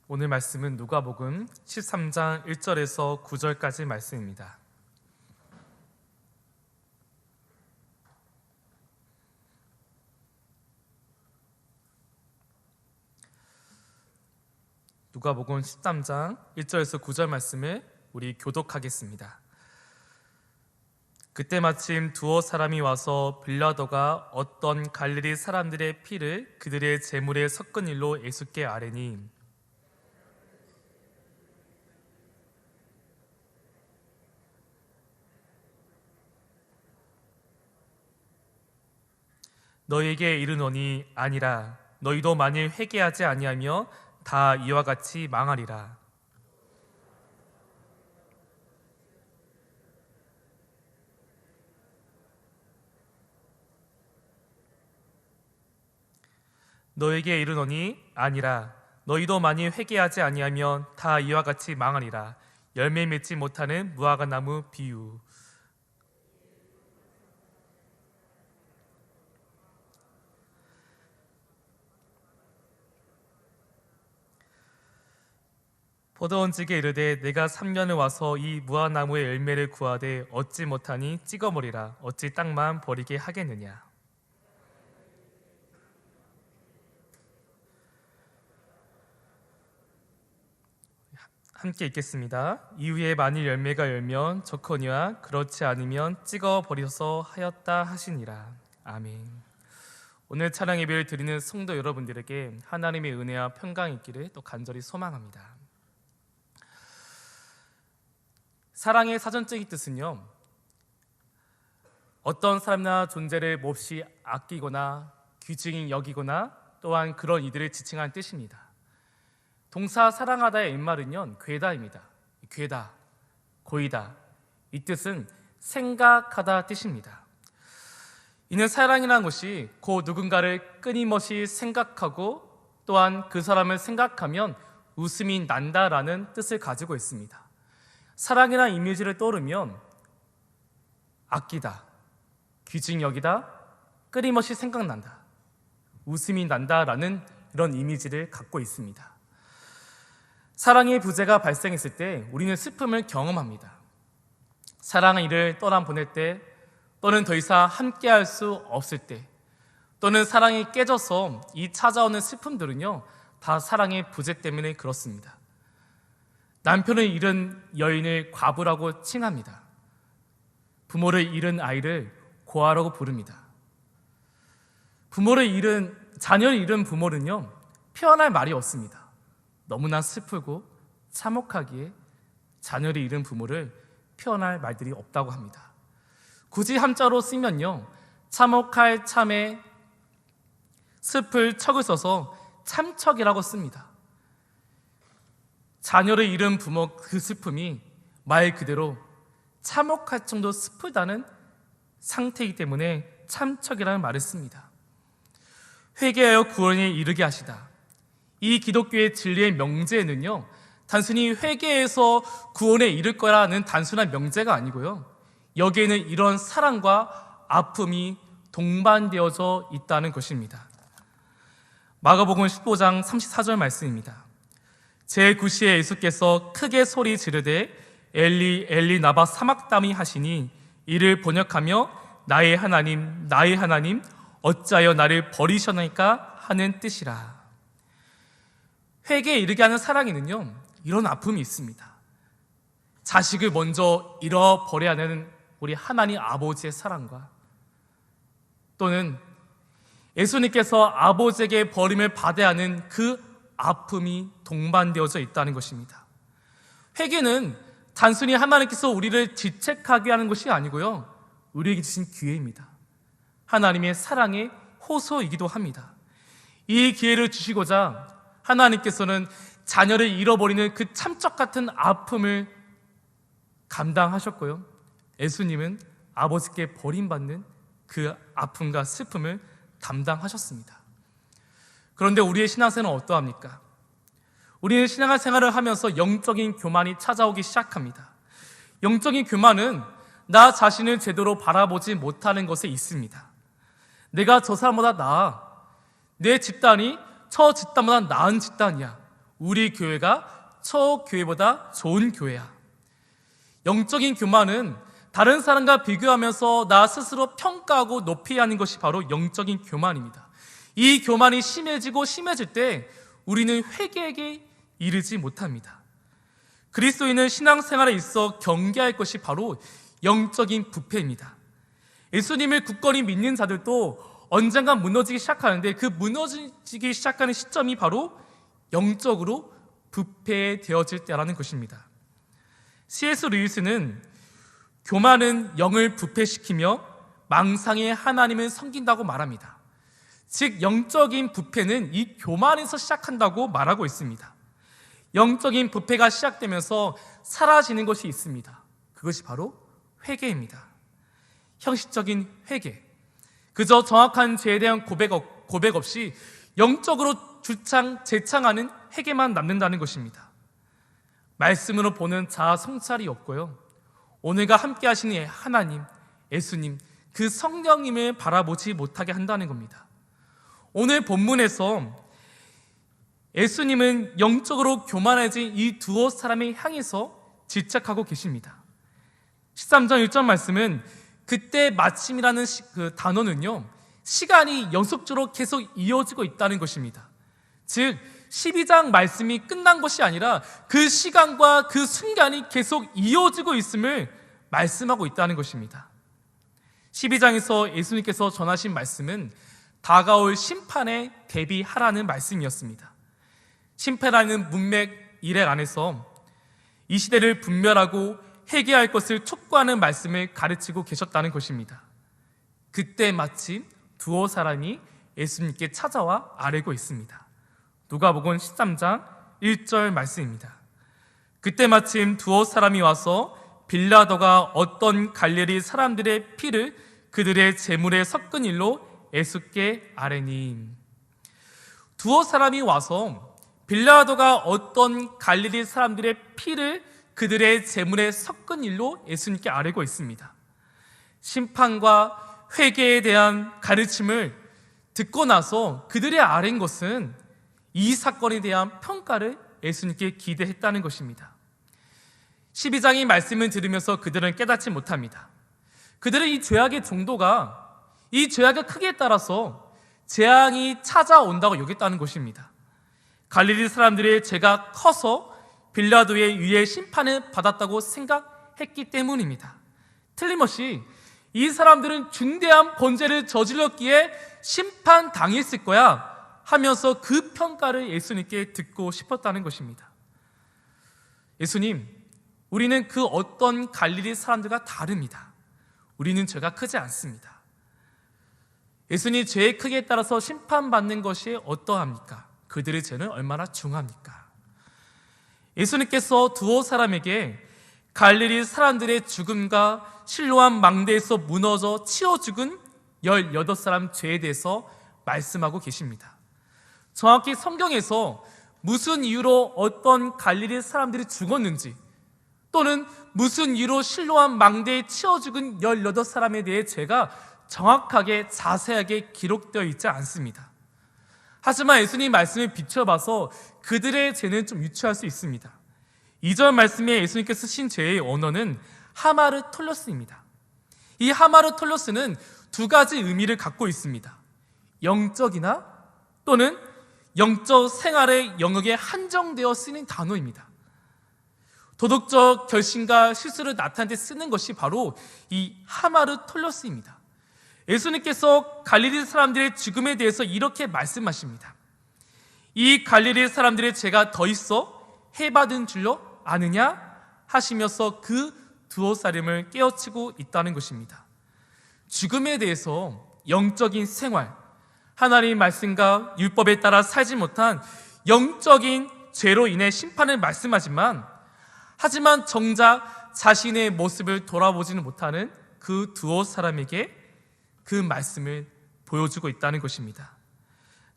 오늘 말씀은 누가복음 13장 1절에서 9절까지 말씀입니다. 누가복음 13장 1절에서 9절 말씀을 우리 교독하겠습니다. 그때 마침 두어 사람이 와서 빌라도가 어떤 갈릴리 사람들의 피를 그들의 제물에 섞은 일로 예수께 아뢰니 너희에게 이르노니 아니라 너희도 만일 회개하지 아니하며 다 이와 같이 망하리라. 너희에게 이르노니 아니라 너희도 만일 회개하지 아니하면 다 이와 같이 망하리라. 열매 맺지 못하는 무화과 나무 비유. 포도원직에 이르되 내가 3년을 와서 이 무화나무의 열매를 구하되 얻지 못하니 찍어버리라. 어찌 땅만 버리게 하겠느냐. 함께 읽겠습니다. 이후에 만일 열매가 열면 좋거니와 그렇지 않으면 찍어버려서 하였다 하시니라. 아멘. 오늘 찬양 예배를 드리는 성도 여러분들에게 하나님의 은혜와 평강이 있기를 또 간절히 소망합니다. 사랑의 사전적인 뜻은요, 어떤 사람이나 존재를 몹시 아끼거나 귀중히 여기거나 또한 그런 이들을 지칭하는 뜻입니다. 동사 사랑하다의 옛말은요, 괴다입니다. 괴다, 고이다. 이 뜻은 생각하다 뜻입니다. 이는 사랑이라는 것이 곧 누군가를 끊임없이 생각하고 또한 그 사람을 생각하면 웃음이 난다라는 뜻을 가지고 있습니다. 사랑이라는 이미지를 떠오르면 아끼다, 귀중히 여기다, 끊임없이 생각난다, 웃음이 난다라는 이런 이미지를 갖고 있습니다. 사랑의 부재가 발생했을 때 우리는 슬픔을 경험합니다. 사랑의 이를 떠나보낼 때, 또는 더 이상 함께할 수 없을 때, 또는 사랑이 깨져서 이 찾아오는 슬픔들은요, 다 사랑의 부재 때문에 그렇습니다. 남편을 잃은 여인을 과부라고 칭합니다. 부모를 잃은 아이를 고아라고 부릅니다. 자녀를 잃은 부모는요, 표현할 말이 없습니다. 너무나 슬프고 참혹하기에 자녀를 잃은 부모를 표현할 말들이 없다고 합니다. 굳이 한자로 쓰면요, 참혹할 참에 슬플 척을 써서 참척이라고 씁니다. 자녀를 잃은 부모 그 슬픔이 말 그대로 참혹할 정도로 슬프다는 상태이기 때문에 참척이라는 말을 씁니다. 회개하여 구원에 이르게 하시다. 이 기독교의 진리의 명제는요, 단순히 회개해서 구원에 이를 거라는 단순한 명제가 아니고요, 여기에는 이런 사랑과 아픔이 동반되어져 있다는 것입니다. 마가복음 15장 34절 말씀입니다. 제9시에 예수께서 크게 소리 지르되 엘리 엘리 나바 사막다미 하시니 이를 번역하며 나의 하나님 나의 하나님 어찌하여 나를 버리셨나이까 하는 뜻이라. 회개에 이르게 하는 사랑에는요, 이런 아픔이 있습니다. 자식을 먼저 잃어버려야 하는 우리 하나님 아버지의 사랑과, 또는 예수님께서 아버지에게 버림을 받아야 하는 그 아픔이 동반되어져 있다는 것입니다. 회개는 단순히 하나님께서 우리를 질책하게 하는 것이 아니고요, 우리에게 주신 기회입니다. 하나님의 사랑의 호소이기도 합니다. 이 기회를 주시고자 하나님께서는 자녀를 잃어버리는 그 참적 같은 아픔을 감당하셨고요, 예수님은 아버지께 버림받는 그 아픔과 슬픔을 담당하셨습니다. 그런데 우리의 신앙생활은 어떠합니까? 우리는 신앙생활을 하면서 영적인 교만이 찾아오기 시작합니다. 영적인 교만은 나 자신을 제대로 바라보지 못하는 것에 있습니다. 내가 저 사람보다 나아, 내 집단이 저 집단보다 나은 집단이야, 우리 교회가 저 교회보다 좋은 교회야. 영적인 교만은 다른 사람과 비교하면서 나 스스로 평가하고 높이 하는 것이 바로 영적인 교만입니다. 이 교만이 심해지고 심해질 때 우리는 회개에게 이르지 못합니다. 그리스도인은 신앙생활에 있어 경계할 것이 바로 영적인 부패입니다. 예수님을 굳건히 믿는 자들도 언젠가 무너지기 시작하는데 그 무너지기 시작하는 시점이 바로 영적으로 부패되어질 때라는 것입니다. C.S. 루이스는 교만은 영을 부패시키며 망상의 하나님을 섬긴다고 말합니다. 즉 영적인 부패는 이 교만에서 시작한다고 말하고 있습니다. 영적인 부패가 시작되면서 사라지는 것이 있습니다. 그것이 바로 회개입니다. 형식적인 회개, 그저 정확한 죄에 대한 고백 없이 영적으로 재창하는 회개만 남는다는 것입니다. 말씀으로 보는 자아 성찰이 없고요, 오늘과 함께 하시는 하나님, 예수님, 그 성령님을 바라보지 못하게 한다는 겁니다. 오늘 본문에서 예수님은 영적으로 교만해진 이 두어 사람을 향해서 질책하고 계십니다. 13장 1절 말씀은 그때 마침이라는 그 단어는요, 시간이 연속적으로 계속 이어지고 있다는 것입니다. 즉 12장 말씀이 끝난 것이 아니라 그 시간과 그 순간이 계속 이어지고 있음을 말씀하고 있다는 것입니다. 12장에서 예수님께서 전하신 말씀은 다가올 심판에 대비하라는 말씀이었습니다. 심판하는 문맥 일액 안에서 이 시대를 분별하고 회개할 것을 촉구하는 말씀을 가르치고 계셨다는 것입니다. 그때 마침 두어 사람이 예수님께 찾아와 아뢰고 있습니다. 누가복음 13장 1절 말씀입니다. 그때 마침 두어 사람이 와서 빌라도가 어떤 갈릴리 사람들의 피를 그들의 제물에 섞은 일로 예수께 아뢰니. 두어 사람이 와서 빌라도가 어떤 갈릴리 사람들의 피를 그들의 제물에 섞은 일로 예수님께 아뢰고 있습니다. 심판과 회개에 대한 가르침을 듣고 나서 그들의 아뢰인 것은 이 사건에 대한 평가를 예수님께 기대했다는 것입니다. 12장의 말씀을 들으면서 그들은 깨닫지 못합니다. 그들은 이 죄악의 정도가, 이 죄악의 크기에 따라서 재앙이 찾아온다고 여겼다는 것입니다. 갈릴리 사람들의 죄가 커서 빌라도의 위에 심판을 받았다고 생각했기 때문입니다. 틀림없이 이 사람들은 중대한 번제를 저질렀기에 심판당했을 거야 하면서 그 평가를 예수님께 듣고 싶었다는 것입니다. 예수님, 우리는 그 어떤 갈릴리 사람들과 다릅니다. 우리는 죄가 크지 않습니다. 예수님, 죄의 크기에 따라서 심판받는 것이 어떠합니까? 그들의 죄는 얼마나 중합니까? 예수님께서 두어 사람에게 갈릴리 사람들의 죽음과 실로암 망대에서 무너져 치어 죽은 18사람 죄에 대해서 말씀하고 계십니다. 정확히 성경에서 무슨 이유로 어떤 갈릴리 사람들이 죽었는지, 또는 무슨 이유로 실로암 망대에 치어 죽은 18사람에 대해 죄가 정확하게 자세하게 기록되어 있지 않습니다. 하지만 예수님 말씀을 비춰봐서 그들의 죄는 좀 유추할 수 있습니다. 2절 말씀에 예수님께서 쓰신 죄의 언어는 하마르톨로스입니다. 이 하마르톨로스는 두 가지 의미를 갖고 있습니다. 영적이나 또는 영적 생활의 영역에 한정되어 쓰는 단어입니다. 도덕적 결심과 실수를 나타낼 때 쓰는 것이 바로 이 하마르톨로스입니다. 예수님께서 갈릴리 사람들의 죽음에 대해서 이렇게 말씀하십니다. 이 갈릴리 사람들의 죄가 더 있어 해받은 줄로 아느냐 하시면서 그 두어 사람을 깨우치고 있다는 것입니다. 죽음에 대해서 영적인 생활, 하나님의 말씀과 율법에 따라 살지 못한 영적인 죄로 인해 심판을 말씀하지만, 하지만 정작 자신의 모습을 돌아보지는 못하는 그 두어 사람에게 그 말씀을 보여주고 있다는 것입니다.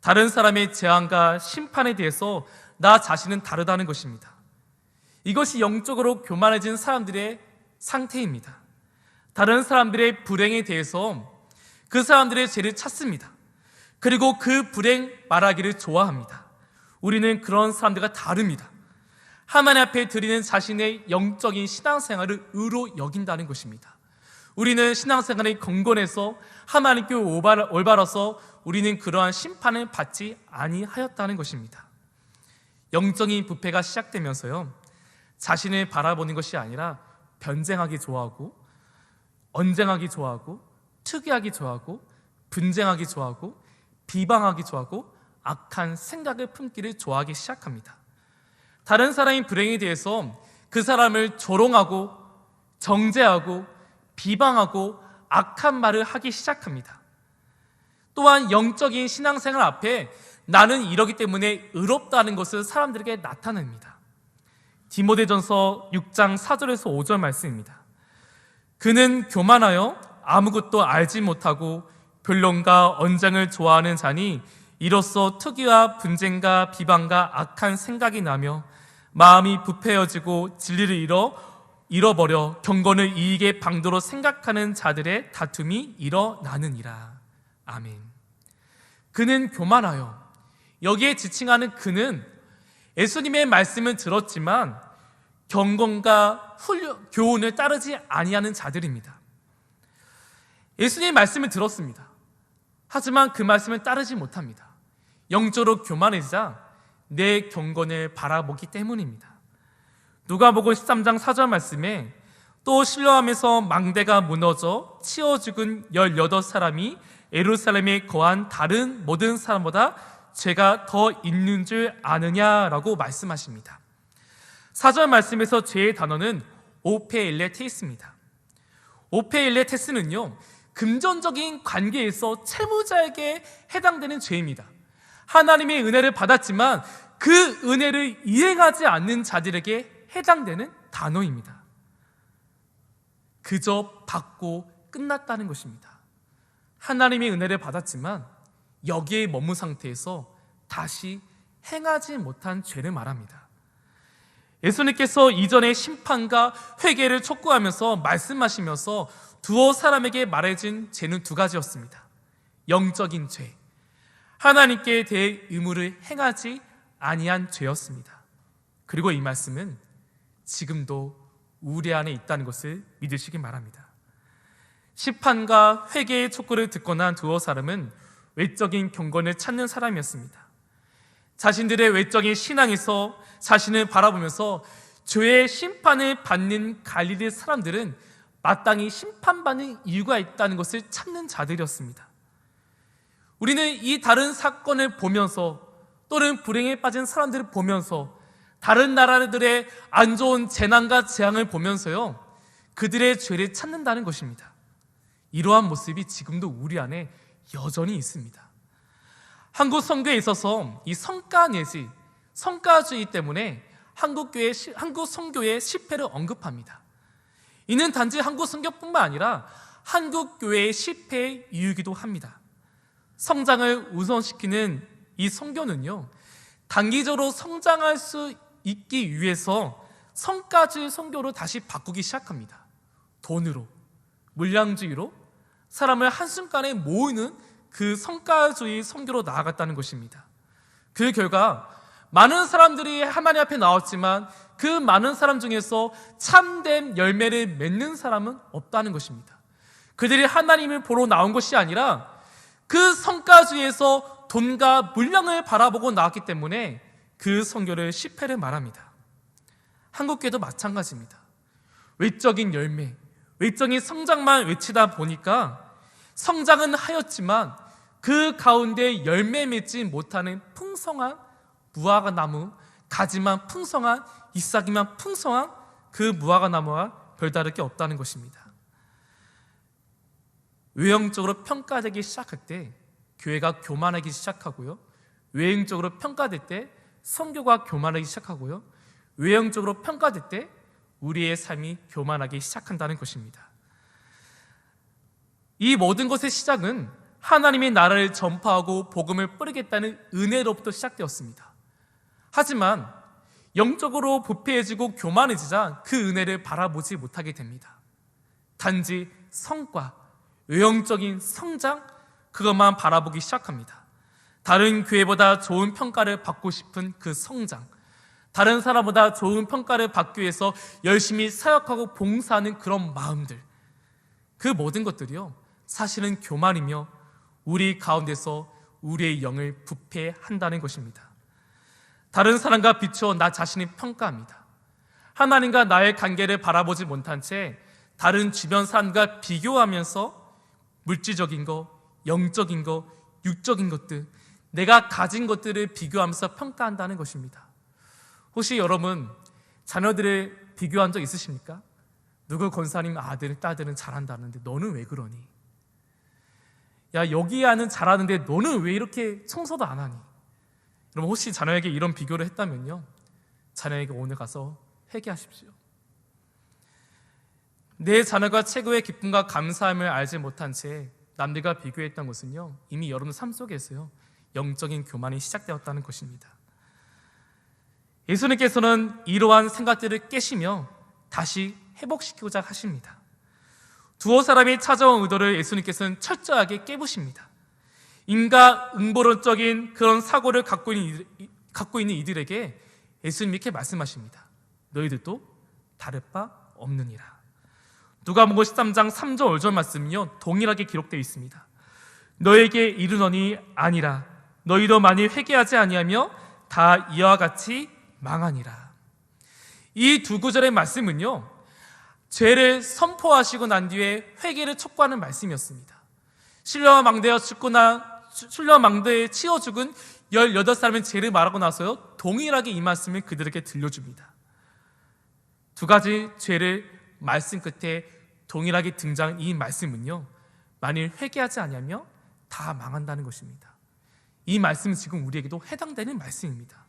다른 사람의 재앙과 심판에 대해서 나 자신은 다르다는 것입니다. 이것이 영적으로 교만해진 사람들의 상태입니다. 다른 사람들의 불행에 대해서 그 사람들의 죄를 찾습니다. 그리고 그 불행 말하기를 좋아합니다. 우리는 그런 사람들과 다릅니다. 하나님 앞에 드리는 자신의 영적인 신앙생활을 의로 여긴다는 것입니다. 우리는 신앙생활이 경건해서 하나님께 올바라서 우리는 그러한 심판을 받지 아니하였다는 것입니다. 영적인 부패가 시작되면서요, 자신을 바라보는 것이 아니라 변쟁하기 좋아하고, 언쟁하기 좋아하고, 투기하기 좋아하고, 분쟁하기 좋아하고, 비방하기 좋아하고, 악한 생각을 품기를 좋아하기 시작합니다. 다른 사람의 불행에 대해서 그 사람을 조롱하고 정죄하고 비방하고 악한 말을 하기 시작합니다. 또한 영적인 신앙생활 앞에 나는 이러기 때문에 의롭다는 것을 사람들에게 나타냅니다. 디모데전서 6장 4절에서 5절 말씀입니다. 그는 교만하여 아무것도 알지 못하고 변론과 언쟁을 좋아하는 자니 이로써 투기와 분쟁과 비방과 악한 생각이 나며 마음이 부패해지고 진리를 잃어버려 경건을 이익의 방도로 생각하는 자들의 다툼이 일어나느니라. 아멘. 그는 교만하여, 여기에 지칭하는 그는 예수님의 말씀을 들었지만 경건과 교훈을 따르지 아니하는 자들입니다. 예수님의 말씀을 들었습니다. 하지만 그 말씀을 따르지 못합니다. 영적으로 교만해지자 내 경건을 바라보기 때문입니다. 누가복음 13장 4절 말씀에 또 실로암에서 망대가 무너져 치어 죽은 18사람이 예루살렘에 거한 다른 모든 사람보다 죄가 더 있는 줄 아느냐라고 말씀하십니다. 4절 말씀에서 죄의 단어는 오페일레테스입니다. 오페일레테스는요, 금전적인 관계에서 채무자에게 해당되는 죄입니다. 하나님의 은혜를 받았지만 그 은혜를 이행하지 않는 자들에게 해당되는 단어입니다. 그저 받고 끝났다는 것입니다. 하나님의 은혜를 받았지만 여기에 머문 상태에서 다시 행하지 못한 죄를 말합니다. 예수님께서 이전에 심판과 회개를 촉구하면서 말씀하시면서 두어 사람에게 말해준 죄는 두 가지였습니다. 영적인 죄, 하나님께 대해 의무를 행하지 아니한 죄였습니다. 그리고 이 말씀은 지금도 우리 안에 있다는 것을 믿으시기 바랍니다. 심판과 회개의 촉구를 듣고 난 두어 사람은 외적인 경건을 찾는 사람이었습니다. 자신들의 외적인 신앙에서 자신을 바라보면서 죄의 심판을 받는 갈릴리 사람들은 마땅히 심판받는 이유가 있다는 것을 찾는 자들이었습니다. 우리는 이 다른 사건을 보면서 또는 불행에 빠진 사람들을 보면서 다른 나라들의 안 좋은 재난과 재앙을 보면서요, 그들의 죄를 찾는다는 것입니다. 이러한 모습이 지금도 우리 안에 여전히 있습니다. 한국 선교에 있어서 이 성과 내지 성과주의 때문에 한국 선교의 실패를 언급합니다. 이는 단지 한국 선교뿐만 아니라 한국 교회의 실패의 이유이기도 합니다. 성장을 우선시키는 이 선교는요, 단기적으로 성장할 수 있기 위해서 성과주의 선교로 다시 바꾸기 시작합니다. 돈으로, 물량주의로 사람을 한순간에 모으는 그 성과주의 선교로 나아갔다는 것입니다. 그 결과 많은 사람들이 하나님 앞에 나왔지만 그 많은 사람 중에서 참된 열매를 맺는 사람은 없다는 것입니다. 그들이 하나님을 보러 나온 것이 아니라 그 성과주의에서 돈과 물량을 바라보고 나왔기 때문에 그 선교를 실패를 말합니다. 한국교회도 마찬가지입니다. 외적인 열매, 외적인 성장만 외치다 보니까 성장은 하였지만 그 가운데 열매 맺지 못하는 풍성한 무화과 나무, 가지만 풍성한, 잎사귀만 풍성한 그 무화과 나무와 별다를 게 없다는 것입니다. 외형적으로 평가되기 시작할 때 교회가 교만하기 시작하고요, 외형적으로 평가될 때 선교가 교만하기 시작하고요, 외형적으로 평가될 때 우리의 삶이 교만하기 시작한다는 것입니다. 이 모든 것의 시작은 하나님의 나라를 전파하고 복음을 뿌리겠다는 은혜로부터 시작되었습니다. 하지만 영적으로 부패해지고 교만해지자 그 은혜를 바라보지 못하게 됩니다. 단지 성과, 외형적인 성장, 그것만 바라보기 시작합니다. 다른 교회보다 좋은 평가를 받고 싶은 그 성장, 다른 사람보다 좋은 평가를 받기 위해서 열심히 사역하고 봉사하는 그런 마음들, 그 모든 것들이요 사실은 교만이며 우리 가운데서 우리의 영을 부패한다는 것입니다. 다른 사람과 비추어 나 자신을 평가합니다. 하나님과 나의 관계를 바라보지 못한 채 다른 주변 사람과 비교하면서 물질적인 것, 영적인 것, 육적인 것들, 내가 가진 것들을 비교하면서 평가한다는 것입니다. 혹시 여러분 자녀들을 비교한 적 있으십니까? 누구 권사님 아들, 딸들은 잘한다는데 너는 왜 그러니? 야, 여기 아는 잘하는데 너는 왜 이렇게 청소도 안 하니? 여러분 혹시 자녀에게 이런 비교를 했다면요, 자녀에게 오늘 가서 회개하십시오. 내 자녀가 최고의 기쁨과 감사함을 알지 못한 채 남들과 비교했던 것은요 이미 여러분 삶 속에서요 영적인 교만이 시작되었다는 것입니다. 예수님께서는 이러한 생각들을 깨시며 다시 회복시키고자 하십니다. 두어 사람이 찾아온 의도를 예수님께서는 철저하게 깨부십니다. 인과응보론적인 그런 사고를 갖고 있는 이들에게 예수님이 이렇게 말씀하십니다. 너희들도 다를 바 없느니라. 누가복음 13장 3절 5절 말씀은요 동일하게 기록되어 있습니다. 너에게 이르노니 아니라 너희도 만일 회개하지 아니하며 다 이와 같이 망하니라. 이 두 구절의 말씀은요 죄를 선포하시고 난 뒤에 회개를 촉구하는 말씀이었습니다. 신라와 망대에 치어 죽은 18사람의 죄를 말하고 나서요 동일하게 이 말씀을 그들에게 들려줍니다. 두 가지 죄를 말씀 끝에 동일하게 등장한 이 말씀은요 만일 회개하지 않으며 다 망한다는 것입니다. 이 말씀은 지금 우리에게도 해당되는 말씀입니다.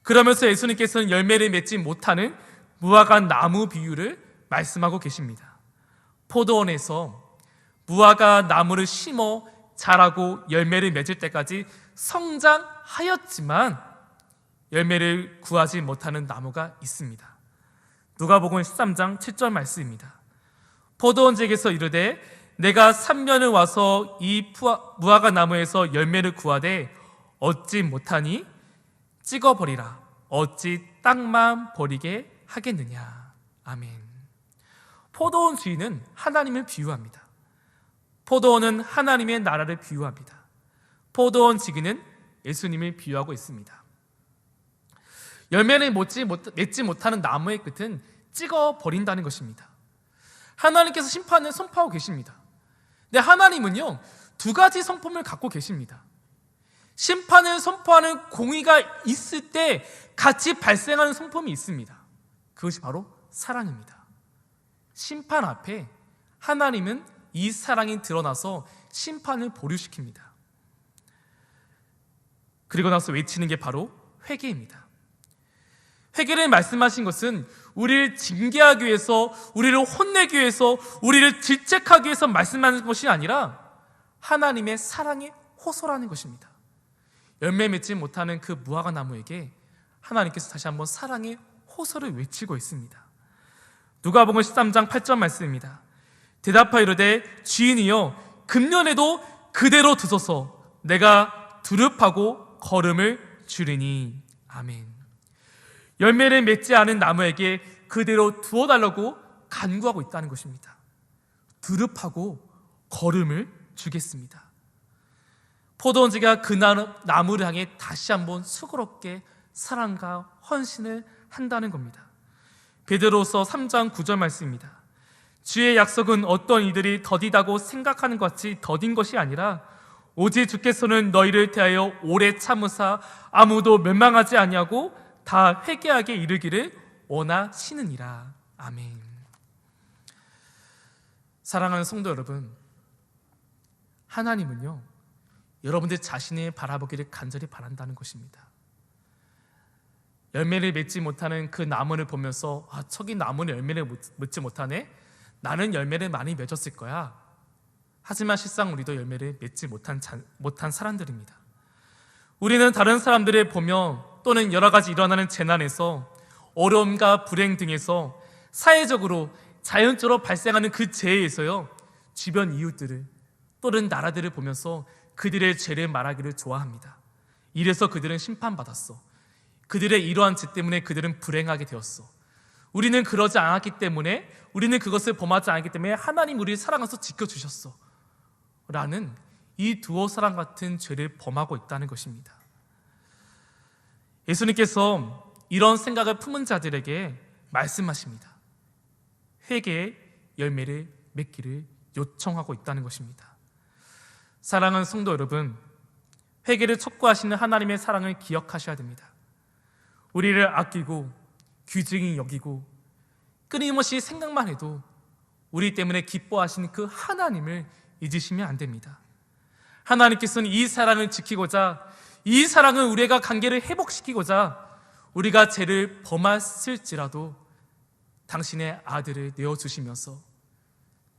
그러면서 예수님께서는 열매를 맺지 못하는 무화과 나무 비유를 말씀하고 계십니다. 포도원에서 무화과 나무를 심어 자라고 열매를 맺을 때까지 성장하였지만 열매를 구하지 못하는 나무가 있습니다. 누가복음 13장 7절 말씀입니다. 포도원지에게서 이르되 내가 3년을 와서 이 무화과 나무에서 열매를 구하되 얻지 못하니 찍어버리라. 어찌 땅만 버리게 하겠느냐. 아멘. 포도원 주인은 하나님을 비유합니다. 포도원은 하나님의 나라를 비유합니다. 포도원 지기는 예수님을 비유하고 있습니다. 열매를 맺지 못하는 나무의 끝은 찍어버린다는 것입니다. 하나님께서 심판을 선포하고 계십니다. 근데 하나님은요 두 가지 성품을 갖고 계십니다. 심판을 선포하는 공의가 있을 때 같이 발생하는 성품이 있습니다. 그것이 바로 사랑입니다. 심판 앞에 하나님은 이 사랑이 드러나서 심판을 보류시킵니다. 그리고 나서 외치는 게 바로 회개입니다. 회개를 말씀하신 것은 우리를 징계하기 위해서, 우리를 혼내기 위해서, 우리를 질책하기 위해서 말씀하는 것이 아니라 하나님의 사랑의 호소라는 것입니다. 열매 맺지 못하는 그 무화과 나무에게 하나님께서 다시 한번 사랑의 호소를 외치고 있습니다. 누가복음 13장 8절 말씀입니다. 대답하여 이르되 주인이여 금년에도 그대로 두소서 내가 두릅하고 거름을 주리니. 아멘. 열매를 맺지 않은 나무에게 그대로 두어달라고 간구하고 있다는 것입니다. 두릅하고 거름을 주겠습니다. 포도원지가 그 나무를 향해 다시 한번 수고롭게 사랑과 헌신을 한다는 겁니다. 베드로서 3장 9절 말씀입니다. 주의 약속은 어떤 이들이 더디다고 생각하는 것 같이 더딘 것이 아니라 오직 주께서는 너희를 대하여 오래 참으사 아무도 멸망하지 아니하고 다 회개하게 이르기를 원하시느니라. 아멘. 사랑하는 성도 여러분, 하나님은요 여러분들 자신을 바라보기를 간절히 바란다는 것입니다. 열매를 맺지 못하는 그 나무를 보면서 저기 나무는 열매를 맺지 못하네, 나는 열매를 많이 맺었을 거야. 하지만 실상 우리도 열매를 맺지 못한 사람들입니다. 우리는 다른 사람들을 보며 또는 여러 가지 일어나는 재난에서 어려움과 불행 등에서 사회적으로 자연적으로 발생하는 그 재해에서요 주변 이웃들을 또는 나라들을 보면서 그들의 죄를 말하기를 좋아합니다. 이래서 그들은 심판받았어. 그들의 이러한 죄 때문에 그들은 불행하게 되었어. 우리는 그러지 않았기 때문에, 우리는 그것을 범하지 않았기 때문에 하나님 우리를 사랑해서 지켜주셨어 라는 이 두어 사람 같은 죄를 범하고 있다는 것입니다. 예수님께서 이런 생각을 품은 자들에게 말씀하십니다. 회개의 열매를 맺기를 요청하고 있다는 것입니다. 사랑하는 성도 여러분, 회개를 촉구하시는 하나님의 사랑을 기억하셔야 됩니다. 우리를 아끼고 귀중히 여기고 끊임없이 생각만 해도 우리 때문에 기뻐하시는 그 하나님을 잊으시면 안 됩니다. 하나님께서는 이 사랑을 지키고자, 이 사랑은 우리가 관계를 회복시키고자 우리가 죄를 범했을지라도 당신의 아들을 내어주시면서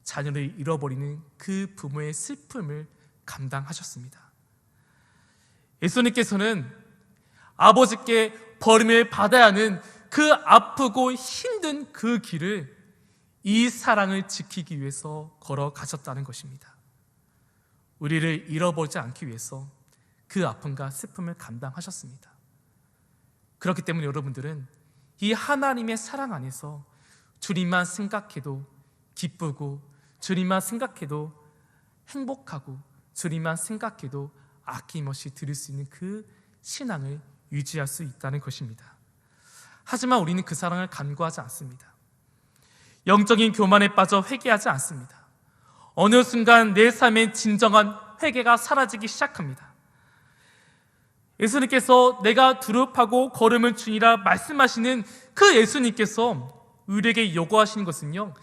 자녀를 잃어버리는 그 부모의 슬픔을 감당하셨습니다. 예수님께서는 아버지께 버림을 받아야 하는 그 아프고 힘든 그 길을 이 사랑을 지키기 위해서 걸어가셨다는 것입니다. 우리를 잃어버리지 않기 위해서 그 아픔과 슬픔을 감당하셨습니다. 그렇기 때문에 여러분들은 이 하나님의 사랑 안에서 주님만 생각해도 기쁘고, 주님만 생각해도 행복하고, 주님만 생각해도 아낌없이 드릴 수 있는 그 신앙을 유지할 수 있다는 것입니다. 하지만 우리는 그 사랑을 간구하지 않습니다. 영적인 교만에 빠져 회개하지 않습니다. 어느 순간 내 삶의 진정한 회개가 사라지기 시작합니다. 예수님께서 내가 두렵하고 걸음을 주니라 말씀하시는 그 예수님께서 우리에게 요구하시는 것은요,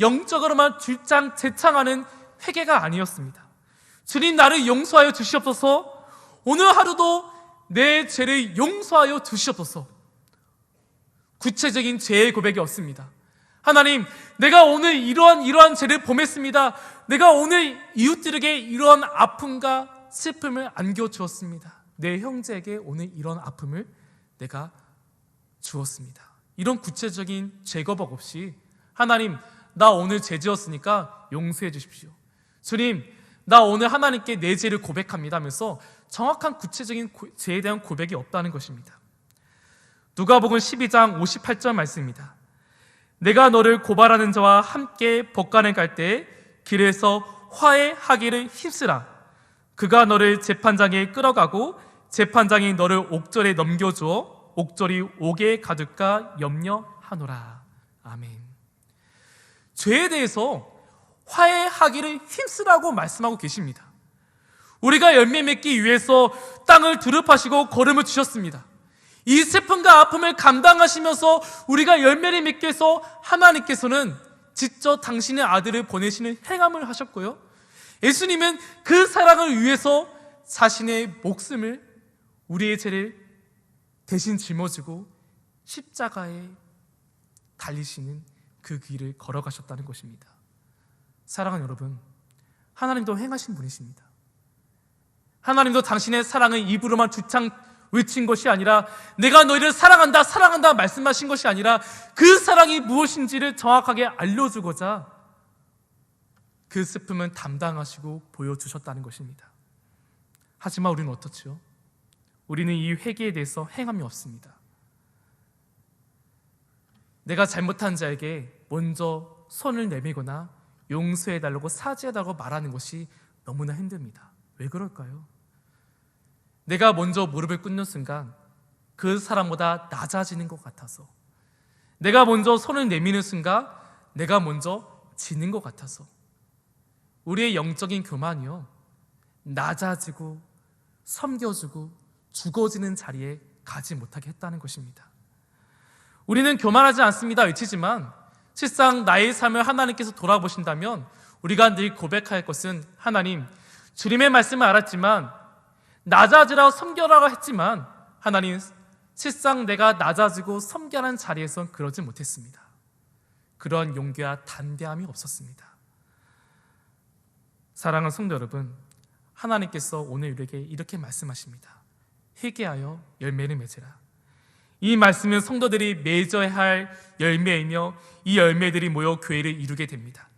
영적으로만 재창하는 회개가 아니었습니다. 주님, 나를 용서하여 주시옵소서. 오늘 하루도 내 죄를 용서하여 주시옵소서. 구체적인 죄의 고백이 없습니다. 하나님, 내가 오늘 이러한 죄를 범했습니다. 내가 오늘 이웃들에게 이러한 아픔과 슬픔을 안겨주었습니다. 내 형제에게 오늘 이런 아픔을 내가 주었습니다. 이런 구체적인 죄거복 없이, 하나님, 나 오늘 죄 지었으니까 용서해 주십시오. 주님, 나 오늘 하나님께 내 죄를 고백합니다 하면서 정확한 구체적인 죄에 대한 고백이 없다는 것입니다. 누가복음 12장 58절 말씀입니다. 내가 너를 고발하는 자와 함께 법관에 갈 때 길에서 화해하기를 힘쓰라. 그가 너를 재판장에 끌어가고 재판장이 너를 옥절에 넘겨주어 옥절이 옥에 가둘까 염려하노라. 아멘. 죄에 대해서 화해하기를 힘쓰라고 말씀하고 계십니다. 우리가 열매 맺기 위해서 땅을 두릅하시고 걸음을 주셨습니다. 이 슬픔과 아픔을 감당하시면서 우리가 열매를 맺기 위해서 하나님께서는 직접 당신의 아들을 보내시는 행함을 하셨고요, 예수님은 그 사랑을 위해서 자신의 목숨을, 우리의 죄를 대신 짊어지고 십자가에 달리시는 그 길을 걸어가셨다는 것입니다. 사랑하는 여러분, 하나님도 행하신 분이십니다. 하나님도 당신의 사랑을 입으로만 주창 외친 것이 아니라, 내가 너희를 사랑한다 사랑한다 말씀하신 것이 아니라 그 사랑이 무엇인지를 정확하게 알려주고자 그 슬픔은 담당하시고 보여주셨다는 것입니다. 하지만 우리는 어떻죠? 우리는 이 회개에 대해서 행함이 없습니다. 내가 잘못한 자에게 먼저 손을 내밀거나 용서해달라고 사죄해달라고 말하는 것이 너무나 힘듭니다. 왜 그럴까요? 내가 먼저 무릎을 꿇는 순간 그 사람보다 낮아지는 것 같아서, 내가 먼저 손을 내미는 순간 내가 먼저 지는 것 같아서, 우리의 영적인 교만이요, 낮아지고 섬겨주고 죽어지는 자리에 가지 못하게 했다는 것입니다. 우리는 교만하지 않습니다 외치지만 실상 나의 삶을 하나님께서 돌아보신다면 우리가 늘 고백할 것은, 하나님, 주님의 말씀을 알았지만, 낮아지라 섬겨라고 했지만, 하나님, 실상 내가 낮아지고 섬겨라는 자리에선 그러지 못했습니다. 그러한 용기와 담대함이 없었습니다. 사랑하는 성도 여러분, 하나님께서 오늘 우리에게 이렇게 말씀하십니다. 회개하여 열매를 맺으라. 이 말씀은 성도들이 맺어야 할 열매이며 이 열매들이 모여 교회를 이루게 됩니다.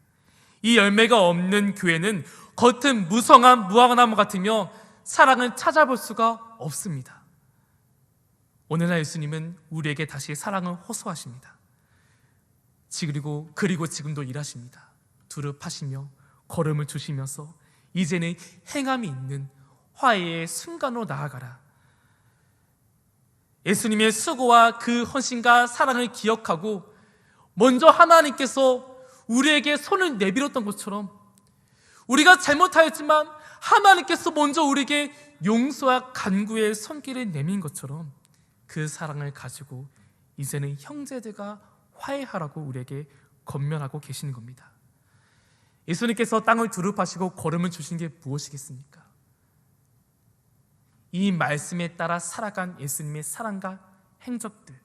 이 열매가 없는 교회는 겉은 무성한 무화과나무 같으며 사랑을 찾아볼 수가 없습니다. 오늘날 예수님은 우리에게 다시 사랑을 호소하십니다. 그리고 지금도 일하십니다. 두릅하시며 걸음을 주시면서 이제는 행함이 있는 화해의 순간으로 나아가라. 예수님의 수고와 그 헌신과 사랑을 기억하고 먼저 하나님께서 우리에게 손을 내밀었던 것처럼, 우리가 잘못하였지만 하나님께서 먼저 우리에게 용서와 간구의 손길을 내민 것처럼 그 사랑을 가지고 이제는 형제들과 화해하라고 우리에게 권면하고 계시는 겁니다. 예수님께서 땅을 두릅하시고 걸음을 주신 게 무엇이겠습니까? 이 말씀에 따라 살아간 예수님의 사랑과 행적들,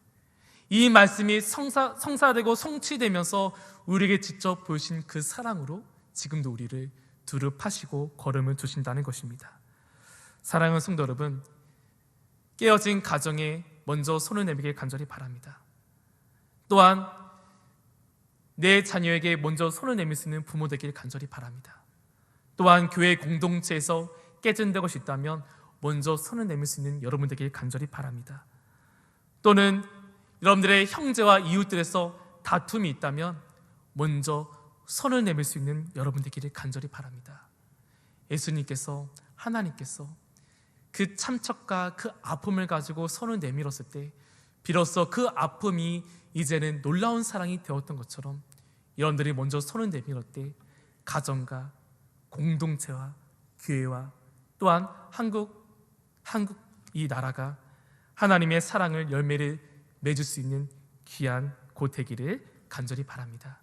이 말씀이 성사되고 성취되면서 우리에게 직접 보이신 그 사랑으로 지금도 우리를 두릅하시고 걸음을 주신다는 것입니다. 사랑하는 성도 여러분, 깨어진 가정에 먼저 손을 내밀길 간절히 바랍니다. 또한 내 자녀에게 먼저 손을 내밀 수 있는 부모 되길 간절히 바랍니다. 또한 교회 공동체에서 깨진 것이 있다면 먼저 손을 내밀 수 있는 여러분 되길 간절히 바랍니다. 또는 여러분들의 형제와 이웃들에서 다툼이 있다면 먼저 손을 내밀 수 있는 여러분 되기를 간절히 바랍니다. 예수님께서, 하나님께서 그 참척과 그 아픔을 가지고 손을 내밀었을 때 비로소 그 아픔이 이제는 놀라운 사랑이 되었던 것처럼 여러분들이 먼저 손을 내밀었을 때 가정과 공동체와 교회와 또한 한국 이 나라가 하나님의 사랑을 열매를 맺을 수 있는 귀한 곳 되기를 간절히 바랍니다.